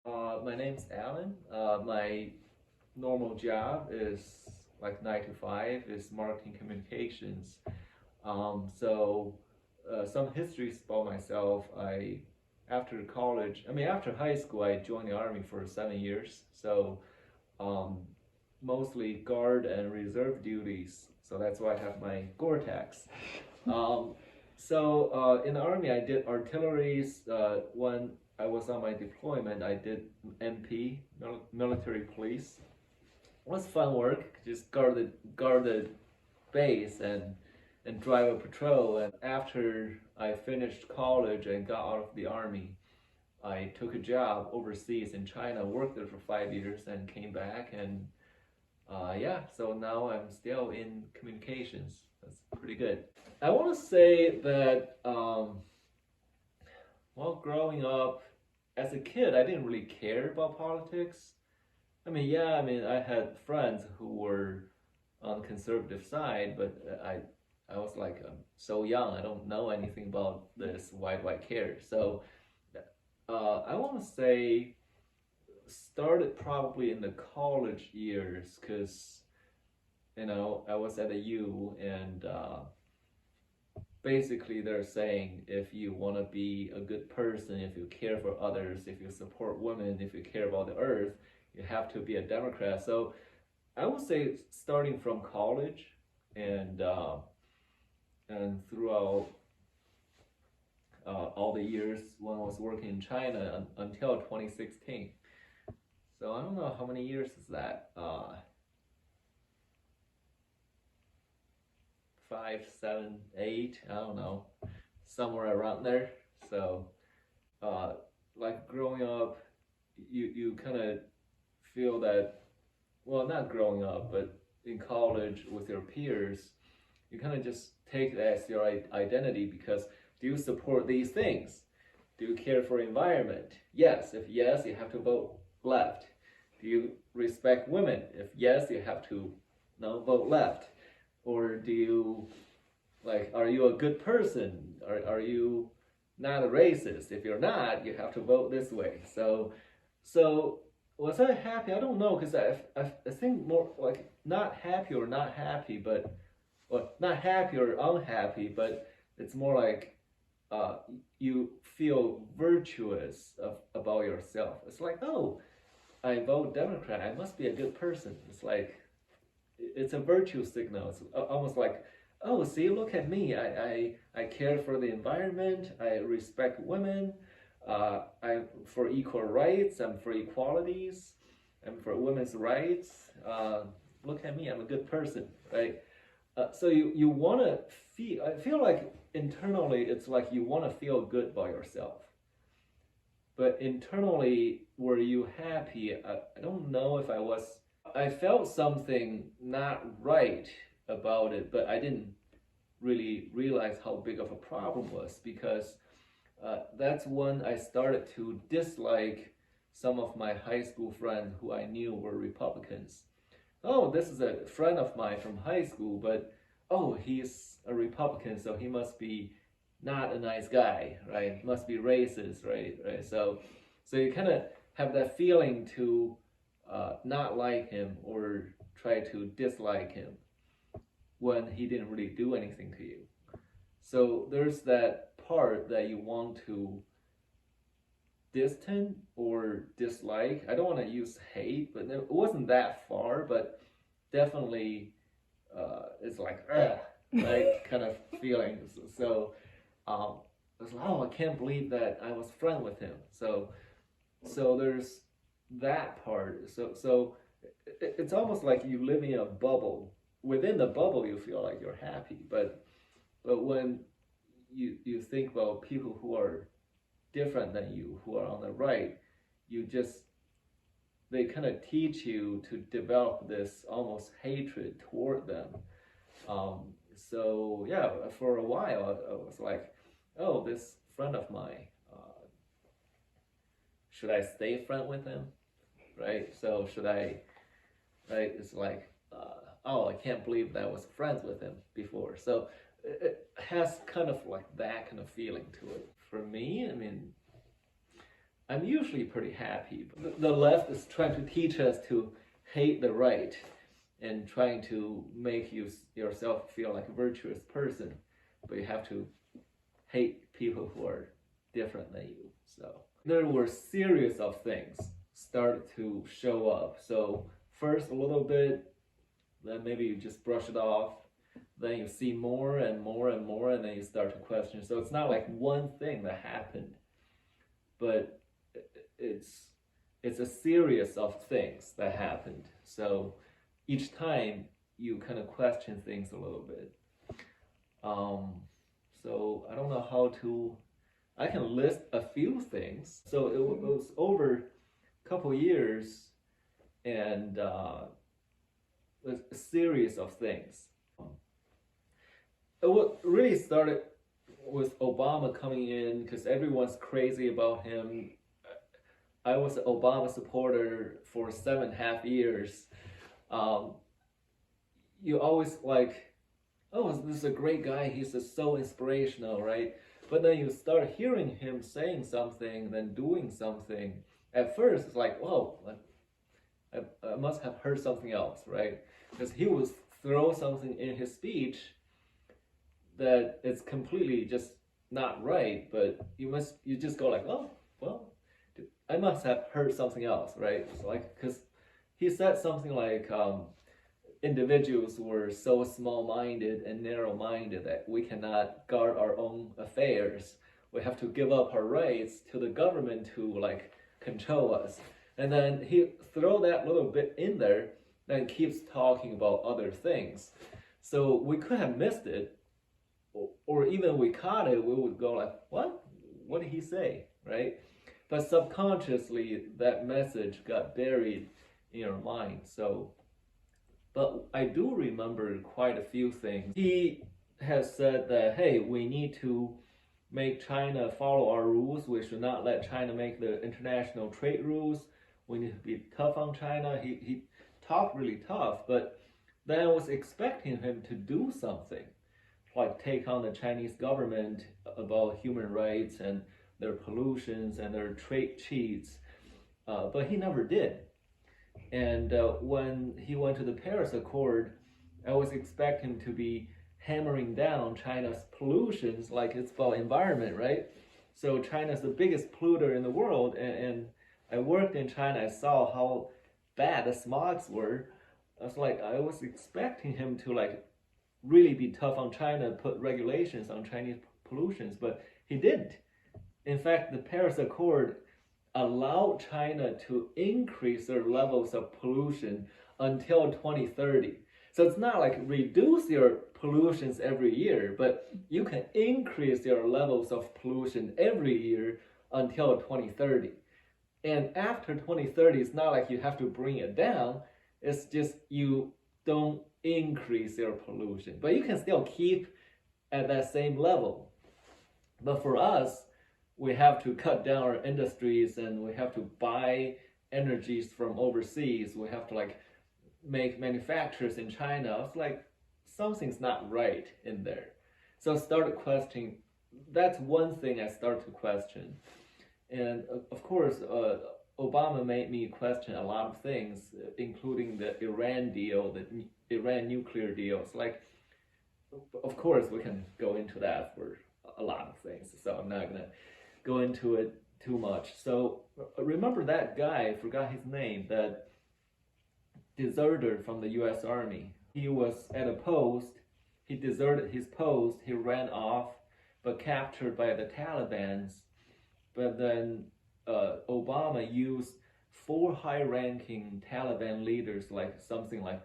My name's Alan. My normal job is like 9 to 5, is marketing communications. Some histories about myself. After college, after high school, I joined the army for 7 years. Um, Mostly guard and reserve duties. So that's why I have my Gore-Tex. Um, in the army, I did artilleries. When I was on my deployment, I did MP, military police. It was fun work. Just guard the base and drive a patrol. And after I finished college and got out of the army, I took a job overseas in China, worked there for 5 years, and came back. And yeah, so now I'm still in communications. That's pretty good. I want to say that, well, growing up as a kid, I didn't really care about politics. I had friends who were on the conservative side, but I was like, so young, I don't know anything about this. Why do I care? I want to say started probably in the college years because I was at a U and basically they're saying if you want to be a good person, if you care for others, if you support women, if you care about the earth, you have to be a Democrat. So I would say starting from college and throughout all the years when I was working in China until 2016. So I don't know how many years is that. 5, 7, 8. I don't know, somewhere around there. So, uh, like growing up, you kind of feel that. Well, not growing up, but in college with your peers, you kind of just take it as your identity because do you support these things? Do you care for environment? Yes. If yes, you have to vote left. Do you respect women? If yes, you have to no vote left. Or do you are you a good person? Are you not a racist? If you're not, you have to vote this way. So was I happy? I don't know because I think more like not happy or not happy, but well, not happy or unhappy, but it's more like uh, you feel virtuous about yourself. It's like, oh, I vote Democrat. I must be a good person. It's like it's a virtue signal. It's almost like, oh, see, look at me. I care for the environment. I respect women. I'm for equal rights. I'm for equalities. I'm for women's rights. Look at me. I'm a good person, right? So you want to feel. I feel like internally, it's like you want to feel good about yourself. But internally, were you happy? I don't know if I was. I felt something not right about it, but I didn't really realize how big of a problem was because that's when I started to dislike some of my high school friends who I knew were Republicans. Oh, this is a friend of mine from high school, but oh, he's a Republican, so he must be not a nice guy, right? He must be racist, right? Right. So you kind of have that feeling to not like him or try to dislike him when he didn't really do anything to you. So there's that part that you want to distant or dislike. I don't want to use hate, but it wasn't that far, but definitely it's like, like kind of feelings. Um, it's like, oh, I can't believe that I was friend with him. So there's that part. So it's almost like you live in a bubble. Within the bubble, you feel like you're happy, but when you think about people who are different than you, who are on the right, you just they kind of teach you to develop this almost hatred toward them. So yeah, for a while I was like, oh, this friend of mine, should I stay friend with him, right? So should I, right? It's like, oh, I can't believe that I was friends with him before. So it has kind of like that kind of feeling to it. For me, I'm usually pretty happy. The left is trying to teach us to hate the right and trying to make yourself feel like a virtuous person, but you have to hate people who are different than you. So there were series of things started to show up. So first a little bit, then maybe you just brush it off, then you see more and more and more, and then you start to question. So it's not like one thing that happened, but it's a series of things that happened. So each time you kind of question things a little bit. So I don't know how to. I can list a few things. So it was over a couple years, and a series of things. It really started with Obama coming in because everyone's crazy about him. I was an Obama supporter for 7.5 years. You always like, oh, this is a great guy. He's just so inspirational, right? But then you start hearing him saying something, then doing something. At first, it's like, oh, I must have heard something else, right? Because he would throw something in his speech that it's completely just not right, but you just go like, oh, well, I must have heard something else, right? It's like, because he said something like individuals were so small-minded and narrow-minded that we cannot guard our own affairs. We have to give up our rights to the government to like control us. And then he throw that little bit in there, then keeps talking about other things. So we could have missed it, or even we caught it, we would go like, what? What did he say, right? But subconsciously, that message got buried in your mind. So, but I do remember quite a few things. He has said that, hey, we need to make China follow our rules. We should not let China make the international trade rules. We need to be tough on China. He talked really tough, but then I was expecting him to do something, like take on the Chinese government about human rights and their pollutions and their trade cheats, but he never did. And when he went to the Paris Accord, I was expecting him to be hammering down China's pollutions, like it's about environment, right? So China's the biggest polluter in the world, and I worked in China, I saw how bad the smogs were. I was expecting him to like really be tough on China, put regulations on Chinese pollutions, but he didn't. In fact, the Paris Accord allowed China to increase their levels of pollution until 2030. So it's not like reduce your pollutions every year, but you can increase your levels of pollution every year until 2030. And after 2030, it's not like you have to bring it down. It's just you don't increase your pollution, but you can still keep at that same level. But for us, we have to cut down our industries and we have to buy energies from overseas. We have to like make manufacturers in China. It's like something's not right in there. So I started questioning. That's one thing I started to question. And of course, Obama made me question a lot of things, including the Iran deal, the Iran nuclear deal. It's like, of course, we can go into that for a lot of things. So I'm not going to go into it too much. So remember that guy, I forgot his name, that deserter from the US Army. He was at a post, he deserted his post, he ran off, but captured by the Taliban. But then Obama used 4 high-ranking Taliban leaders, like something like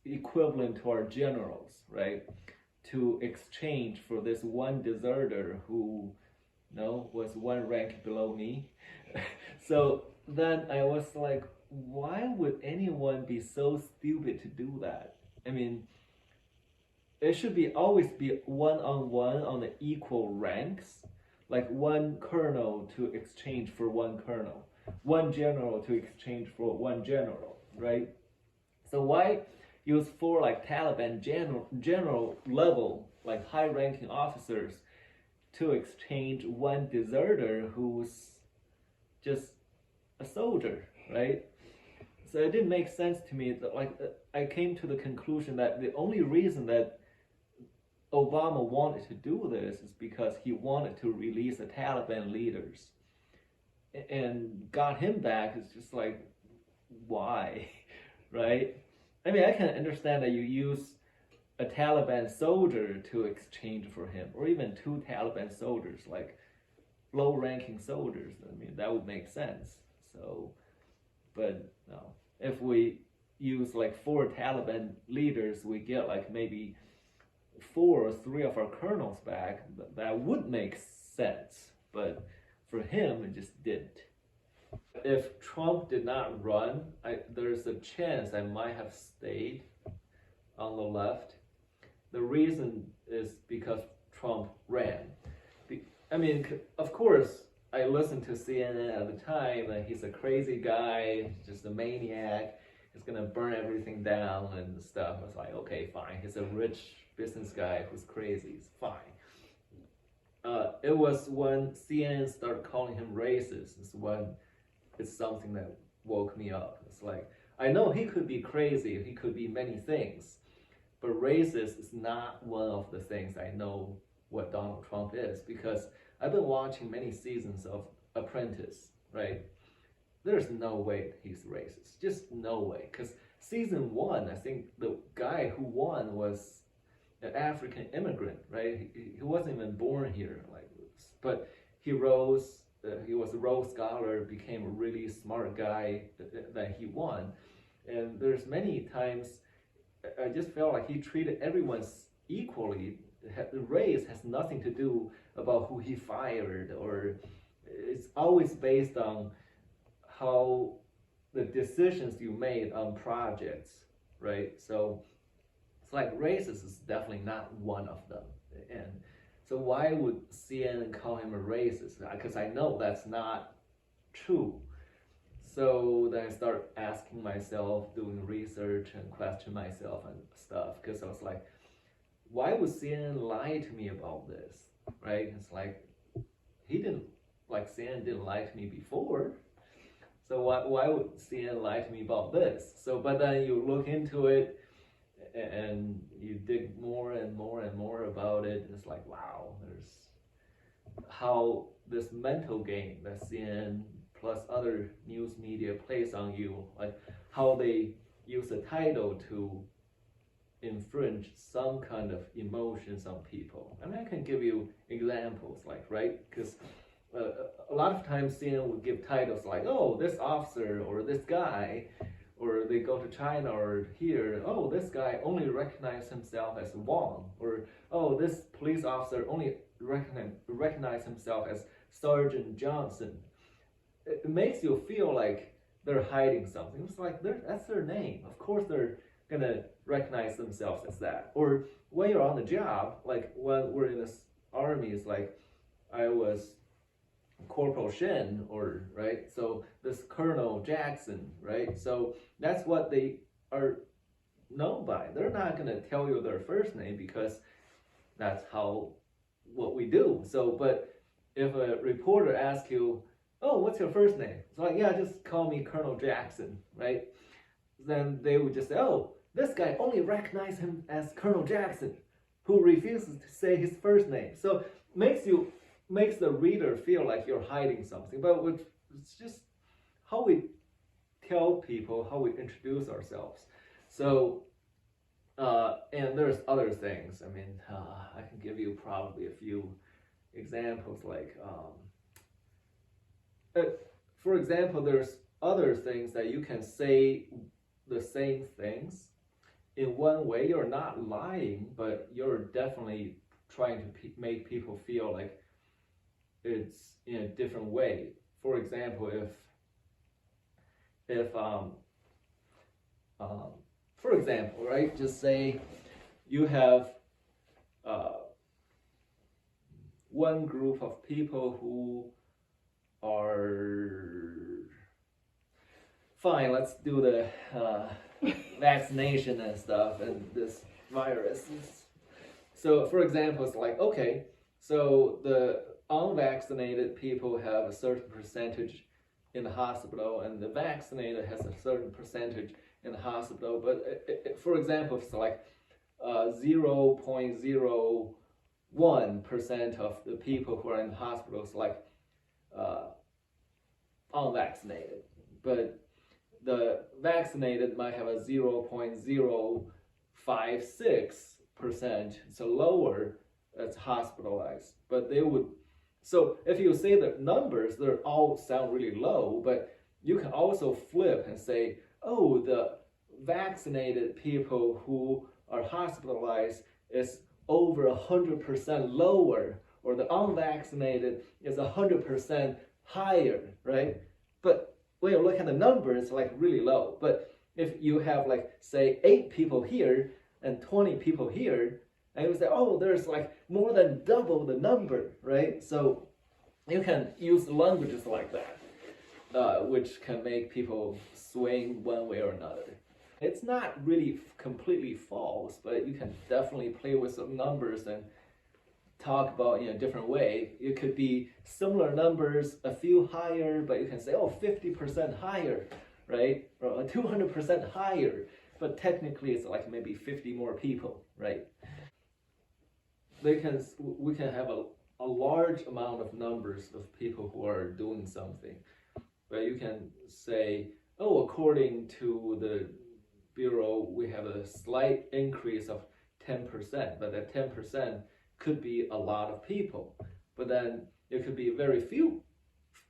equivalent to our generals, right, to exchange for this one deserter who, was 1 rank below me. So then I was like, why would anyone be so stupid to do that? I mean, it should always be one-on-one on the equal ranks, like 1 colonel to exchange for 1 colonel, 1 general to exchange for 1 general, right? So why use 4 like Taliban general level, like high-ranking officers to exchange 1 deserter who's just a soldier, right? So it didn't make sense to me that I came to the conclusion that the only reason that Obama wanted to do this is because he wanted to release the Taliban leaders, and got him back is just like, why, right? I mean, I can understand that you use a Taliban soldier to exchange for him, or even two Taliban soldiers, like low-ranking soldiers. I mean, that would make sense. So, but no, if we use like 4 Taliban leaders, we get like maybe 4 or 3 of our colonels back. That would make sense, but for him, it just didn't. If Trump did not run, there's a chance I might have stayed on the left. The reason is because Trump ran. I mean, of course, I listened to CNN at the time, and he's a crazy guy, just a maniac. He's gonna burn everything down and stuff. I was like, okay, fine. He's a rich business guy who's crazy. It's fine. It was when CNN started calling him racist. It's something that woke me up. It's like, I know he could be crazy. He could be many things. But racist is not one of the things I know what Donald Trump is, because I've been watching many seasons of Apprentice, right? There's no way he's racist. Just no way. Because season 1, I think the guy who won was an African immigrant, right? He wasn't even born here, but he rose. He was a Rhodes Scholar, became a really smart guy that he won. And there's many times I just felt like he treated everyone equally. The race has nothing to do about who he fired, or it's always based on how the decisions you made on projects, right? So it's like racist is definitely not one of them. And so why would CNN call him a racist? Because I know that's not true. So then I start asking myself, doing research and question myself and stuff, because I was like, why would CNN lie to me about this, right? It's like, CNN didn't lie to me before. So why would CNN lie to me about this? So, but then you look into it and you dig more and more and more about it. And it's like, wow, there's how this mental game that CNN plus other news media plays on you, like how they use a title to infringe some kind of emotions on people. I mean, I can give you examples, like, right? Because a lot of times CNN would give titles like, oh, this officer or this guy, or they go to China or here, oh, this guy only recognized himself as Wang, or oh, this police officer only recognized himself as Sergeant Johnson. It makes you feel like they're hiding something. It's like that's their name. Of course they're gonna recognize themselves as that. Or when you're on the job, like when we're in this army, it's like I was Corporal Shen, or right, so this Colonel Jackson, right? So that's what they are known by. They're not gonna tell you their first name because that's what we do. So, but if a reporter asks you, oh, what's your first name? It's like, yeah, just call me Colonel Jackson, right? Then they would just say, oh, this guy only recognized him as Colonel Jackson, who refuses to say his first name. So makes the reader feel like you're hiding something. But it's just how we tell people, how we introduce ourselves. So, and there's other things. I mean, I can give you probably a few examples, like, for example, there's other things that you can say the same things in one way. You're not lying, but you're definitely trying to make people feel like it's in a different way. For example, for example, right, just say you have one group of people who are fine. Let's do the vaccination and stuff and this virus. So, for example, it's like, okay, so the unvaccinated people have a certain percentage in the hospital, and the vaccinated has a certain percentage in the hospital. But for example, it's like 0.01% of the people who are in hospitals like unvaccinated, but the vaccinated might have a 0.056%, so lower, that's hospitalized. But they would, so if you say the numbers, they all sound really low, but you can also flip and say, oh, the vaccinated people who are hospitalized is over 100% lower, or the unvaccinated is 100% higher, right? But when you look at the numbers, it's like really low. But if you have like say 8 people here and 20 people here, and you say, oh, there's like more than double the number, right? So you can use languages like that, which can make people swing one way or another. It's not really completely false, but you can definitely play with some numbers and talk about in a different way. It could be similar numbers, a few higher, but you can say, oh, 50% higher, right? Or 200% higher, but technically it's like maybe 50 more people, right? We can have a large amount of numbers of people who are doing something, but you can say, oh, according to the Bureau, we have a slight increase of 10%, but that 10% could be a lot of people. But then it could be very few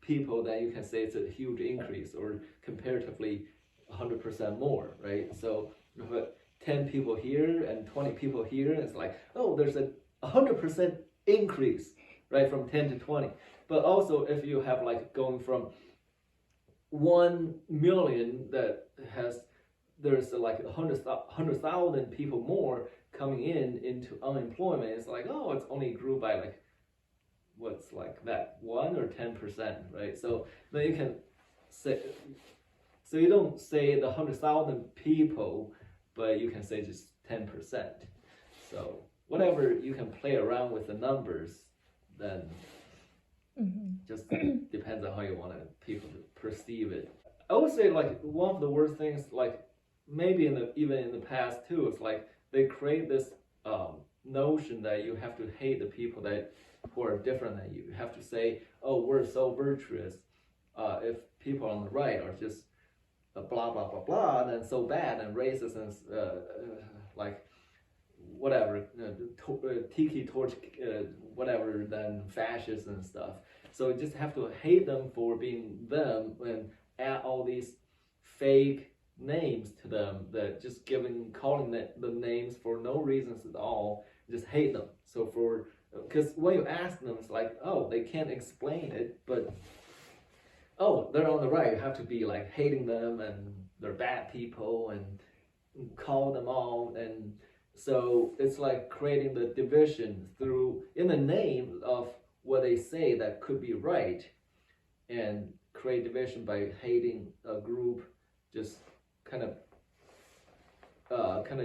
people that you can say it's a huge increase, or comparatively 100% more, right? So if 10 people here and 20 people here, it's like, oh, there's a 100% increase, right, from 10 to 20. But also if you have like going from 1 million that has, there's like 100,000 people more coming into unemployment, it's like, oh, it's only grew by like, what's like that, 1 or 10%, right? So then you can say, so you don't say the 100,000 people, but you can say just 10%. So whatever you can play around with the numbers, then just depends on how you want people to perceive it. I would say like one of the worst things, like maybe even in the past too, is like they create this notion that you have to hate the people who are different than you. You have to say, oh, we're so virtuous. If people on the right are just blah blah blah blah, then so bad and racist and like whatever, tiki torch, whatever, then fascist and stuff. So you just have to hate them for being them and add all these fake names to them, that just calling the names for no reasons at all, just hate them. So because when you ask them, it's like, oh, they can't explain it, but oh, they're on the right, you have to be like hating them and they're bad people and call them all. And so it's like creating the division in the name of what they say that could be right, and create division by hating a group. Just kind of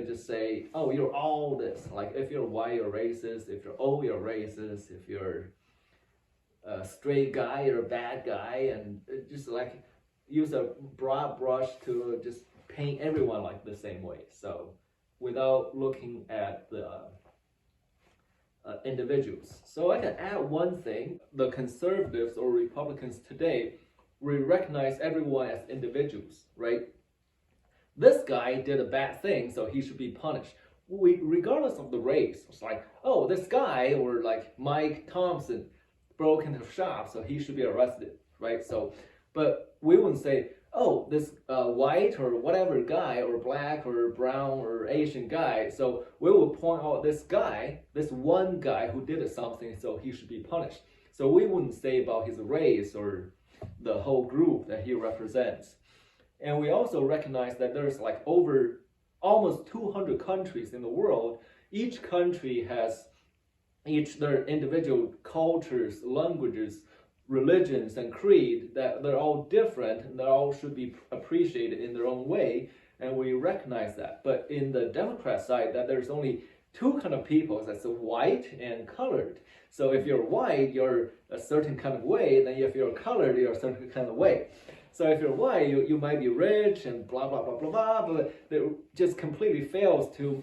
just say, oh, you're all this. Like if you're white, you're racist. If you're old, you're racist. If you're a straight guy, you're a bad guy. And just like use a broad brush to just paint everyone like the same way. So without looking at the individuals. So I can add one thing. The conservatives or Republicans today, we recognize everyone as individuals, right? This guy did a bad thing, so he should be punished. Regardless of the race, it's like, oh, this guy, or like Mike Thompson, broke into a shop, so he should be arrested, right? So, but we wouldn't say, oh, this white or whatever guy, or black or brown or Asian guy, so we will point out this guy, this one guy who did something, so he should be punished. So we wouldn't say about his race or the whole group that he represents. And we also recognize that there's like over almost 200 countries in the world. Each country has their individual cultures, languages, religions, and creed, that they're all different and they all should be appreciated in their own way. And we recognize that. But in the Democrat side, that there's only two kind of people. That's white and colored. So if you're white, you're a certain kind of way. Then if you're colored, you're a certain kind of way. So if you're white, you might be rich and blah blah blah blah blah. But it just completely fails to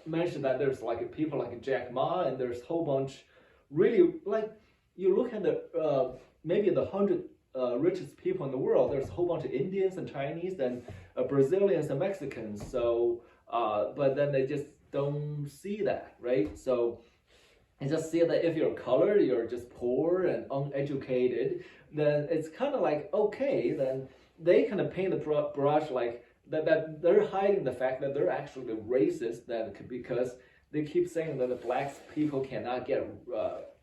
mention that there's like people like Jack Ma, and there's a whole bunch. Really, like you look at the maybe the 100 richest people in the world. There's a whole bunch of Indians and Chinese and Brazilians and Mexicans. So, but then they just don't see that, right? So and just see that if you're colored, you're just poor and uneducated, then it's kind of like, okay, then they kind of paint the brush like that they're hiding the fact that they're actually racist, that because they keep saying that the black people cannot get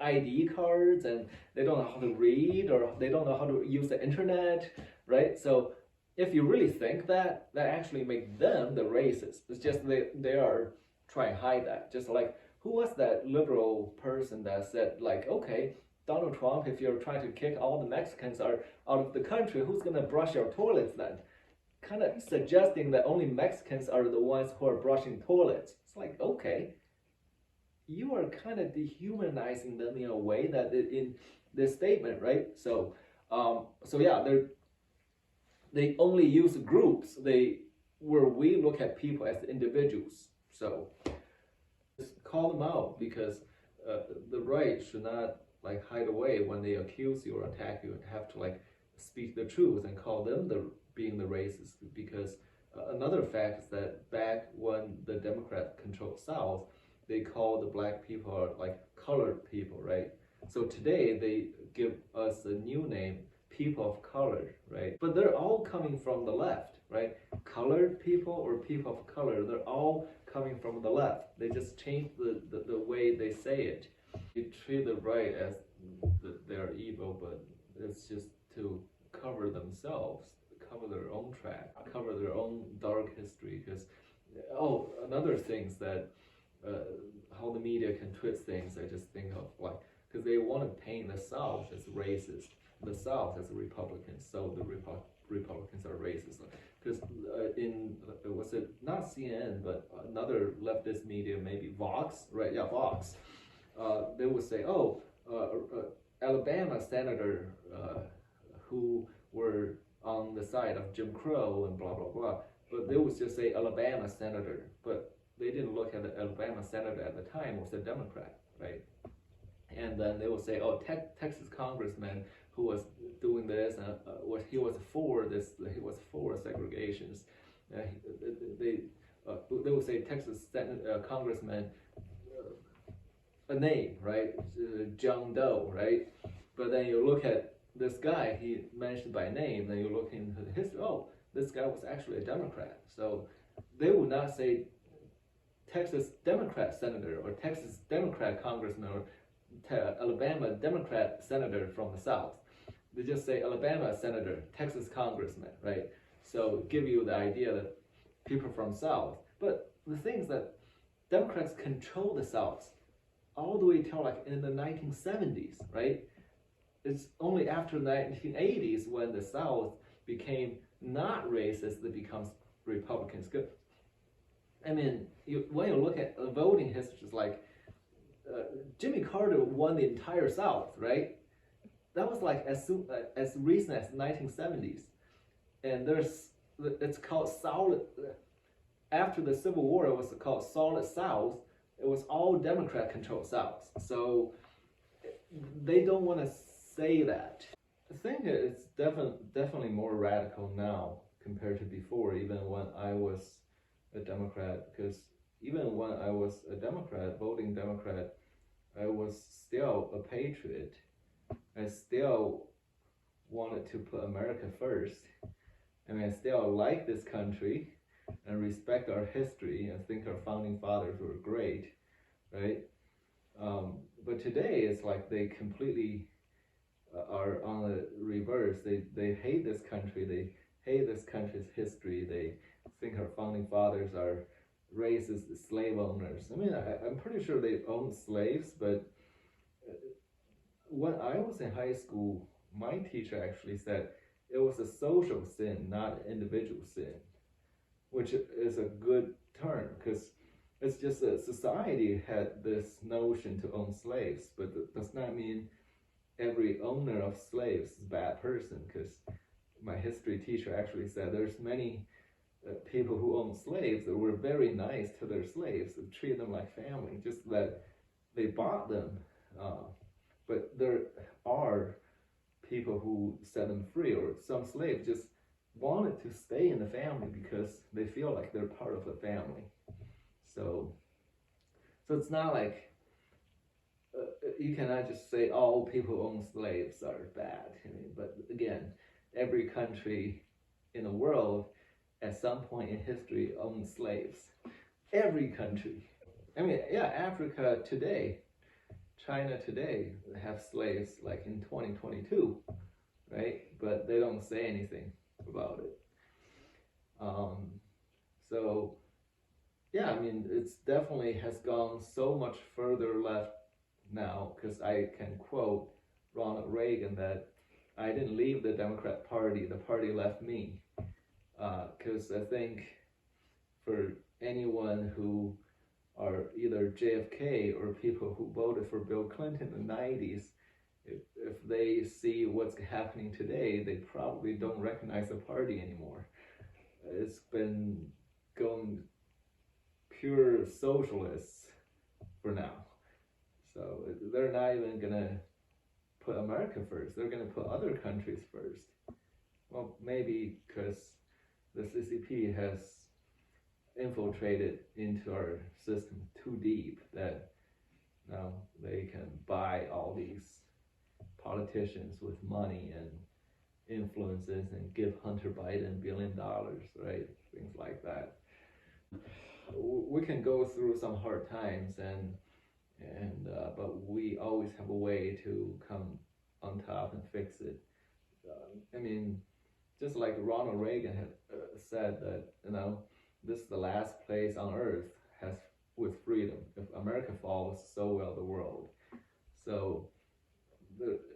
ID cards and they don't know how to read or they don't know how to use the internet, right? So if you really think that, that actually makes them the racist. It's just they are trying to hide that. Just like, who was that liberal person that said like, okay, Donald Trump, if you're trying to kick all the Mexicans out of the country, who's gonna brush your toilets then? Kind of suggesting that only Mexicans are the ones who are brushing toilets. It's like, okay, you are kind of dehumanizing them in a way that in this statement, right? So, so yeah, they only use groups. Where we look at people as individuals. So just call them out, because the right should not like hide away when they accuse you or attack you. You have to like speak the truth and call them being the racist, because another fact is that back when the Democrat controlled South, they call the black people like colored people, right? So today they give us a new name, people of color, right? But they're all coming from the left, right? Colored people or people of color, they're all coming from the left. They just change the way they say it. You treat the right as they're evil, but it's just to cover themselves, cover their own track, cover their own dark history. Because another things that how the media can twist things, I just think of like, because they want to paint the South as racist, the South as Republicans, so the Republicans are racist. Because was it not CNN, but another leftist media, maybe Vox, right? Yeah, Vox. They would say, Alabama senator who were on the side of Jim Crow and blah blah blah, but they would just say Alabama senator, but they didn't look at the Alabama senator at the time was a Democrat, right? And then they will say, Texas congressman who was doing this, he was for segregations. They will say Texas congressman, a name, right? John Doe, right? But then you look at this guy, he mentioned by name, then you look into the history, this guy was actually a Democrat. So they would not say Texas Democrat senator or Texas Democrat congressman or Alabama Democrat senator from the South. They just say Alabama senator, Texas congressman, right? So give you the idea that people from South. But the thing is that Democrats control the South all the way till like in the 1970s, right? It's only after the 1980s when the South became not racist that becomes Republicans. I mean, when you look at voting history, it's like Jimmy Carter won the entire South, right? That was like as recent as the 1970s, and it's called solid. After the Civil War, it was called Solid South. It was all Democrat-controlled South, so they don't want to say that. I think it's definitely more radical now compared to before, even when I was a Democrat, because even when I was a Democrat, voting Democrat, I was still a patriot. I still wanted to put America first. I mean, I still like this country and respect our history and think our founding fathers were great, right? But today it's like they completely are on the reverse. They hate this country. They hate this country's history. They think our founding fathers are racist slave owners. I mean, I'm pretty sure they owned slaves, but when I was in high school, my teacher actually said it was a social sin, not an individual sin, which is a good term, because It's just that society had this notion to own slaves, but does not mean every owner of slaves is a bad person, because my history teacher actually said there's many people who own slaves that were very nice to their slaves and treated them like family, just that they bought them. Uh, but there are people who set them free, or some slaves just wanted to stay in the family because they feel like they're part of the family. So, so it's not like you cannot just say all people who own slaves are bad. I mean, but again, every country in the world at some point in history owned slaves. Every country. I mean, yeah, Africa today, China today have slaves like in 2022, right? But they don't say anything about it. So yeah, I mean, it's definitely has gone so much further left now, because I can quote Ronald Reagan that I didn't leave the Democrat Party, the party left me. Because I think for anyone who are either JFK or people who voted for Bill Clinton in the 90s, if they see what's happening today, they probably don't recognize the party anymore. It's been going pure socialists for now. So they're not even going to put America first. They're going to put other countries first. Well, maybe because the CCP has infiltrated into our system too deep that now they can buy all these politicians with money and influences and give Hunter Biden $1 billion, right? Things like that. We can go through some hard times, but we always have a way to come on top and fix it. I mean, just like Ronald Reagan had said that, this is the last place on earth has with freedom. If America falls, so will the world. So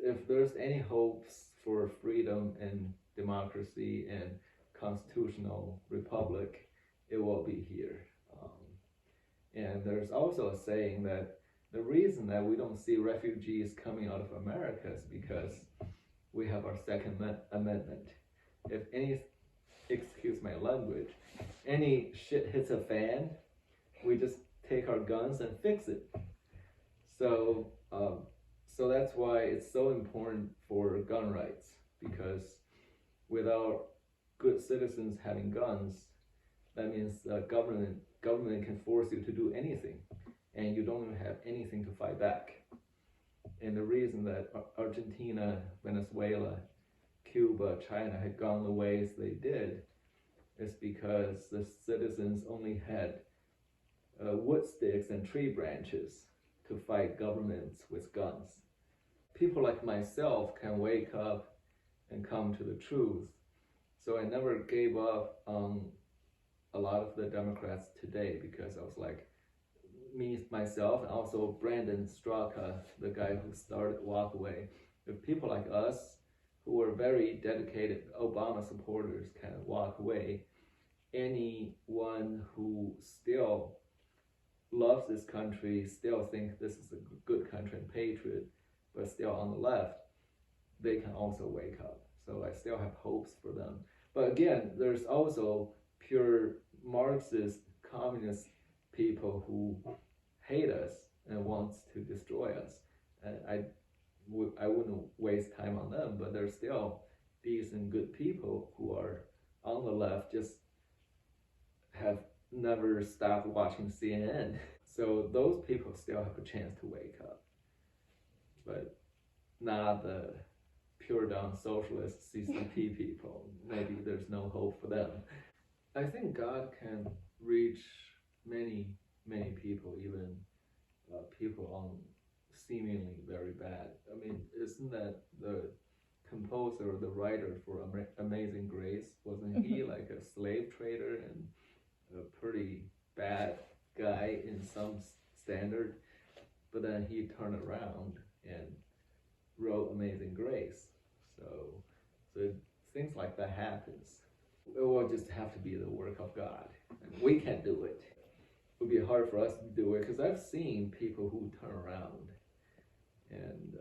if there's any hopes for freedom and democracy and constitutional republic, it will be here. And there's also a saying that the reason that we don't see refugees coming out of America is because we have our Second Amendment. If any, excuse my language, any shit hits a fan, we just take our guns and fix it. So, so that's why it's so important for gun rights, because without good citizens having guns, that means government can force you to do anything, and you don't even have anything to fight back. And the reason that Argentina, Venezuela, Cuba, China had gone the ways they did is because the citizens only had wood sticks and tree branches to fight governments with guns. People like myself can wake up and come to the truth. So I never gave up on a lot of the Democrats today, because I was like, myself, and also Brandon Straka, the guy who started Walkaway. If people like us, who are very dedicated Obama supporters, can walk away, anyone who still loves this country, still think this is a good country and patriot, but still on the left, they can also wake up. So I still have hopes for them. But again, there's also pure Marxist, communist people who hate us and wants to destroy us. And I wouldn't waste time on them, but there's still decent, good people who are on the left, just have never stopped watching CNN. So those people still have a chance to wake up, but not the pure down socialist CCP people. Maybe there's no hope for them. I think God can reach many people, even people on seemingly very bad. I mean, isn't that the composer or the writer for Amazing Grace? Wasn't he like a slave trader and a pretty bad guy in some standard? But then he turned around and wrote Amazing Grace. So things like that happens. It will just have to be the work of God. And we can't do it. would be hard for us to do it, because I've seen people who turn around, and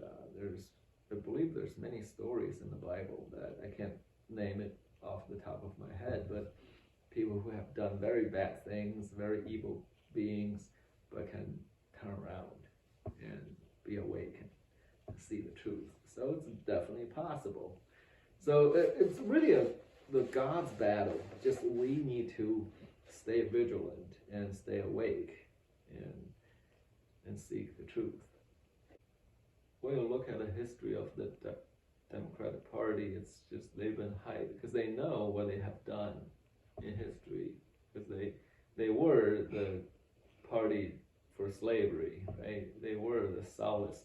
I believe there's many stories in the Bible that I can't name it off the top of my head, but people who have done very bad things, very evil beings, but can turn around and be awakened and see the truth. So it's definitely possible. So it's really the God's battle. Just we need to stay vigilant and stay awake and seek the truth. When you look at the history of the Democratic Party, it's just they've been hiding because they know what they have done in history, because they were the party for slavery, right? They were the solid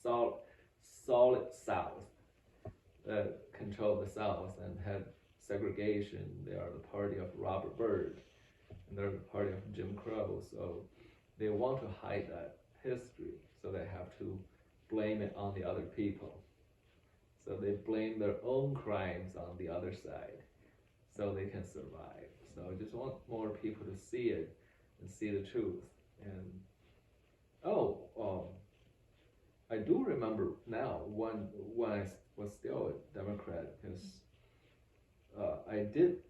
South that controlled the South and had segregation. They are the party of Robert Byrd, and they're the party of Jim Crow. So they want to hide that history, so they have to blame it on the other people. So they blame their own crimes on the other side, so they can survive. So I just want more people to see it and see the truth. And I do remember now when I was still a Democrat, because I did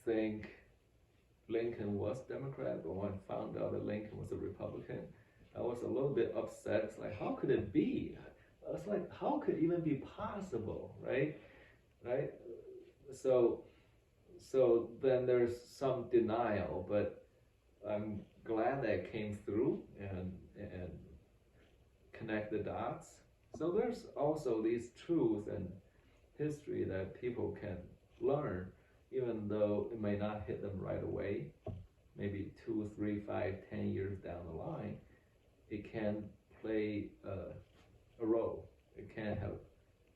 think Lincoln was Democrat, but when I found out that Lincoln was a Republican, I was a little bit upset. It's like, how could it be? I was like, how could it even be possible, right? Right? So then there's some denial, but I'm glad that it came through and connect the dots. So there's also these truths and history that people can learn, even though it may not hit them right away. Maybe 2, 3, 5, 10 years down the line, it can play a role. It can have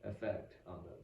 effect on them.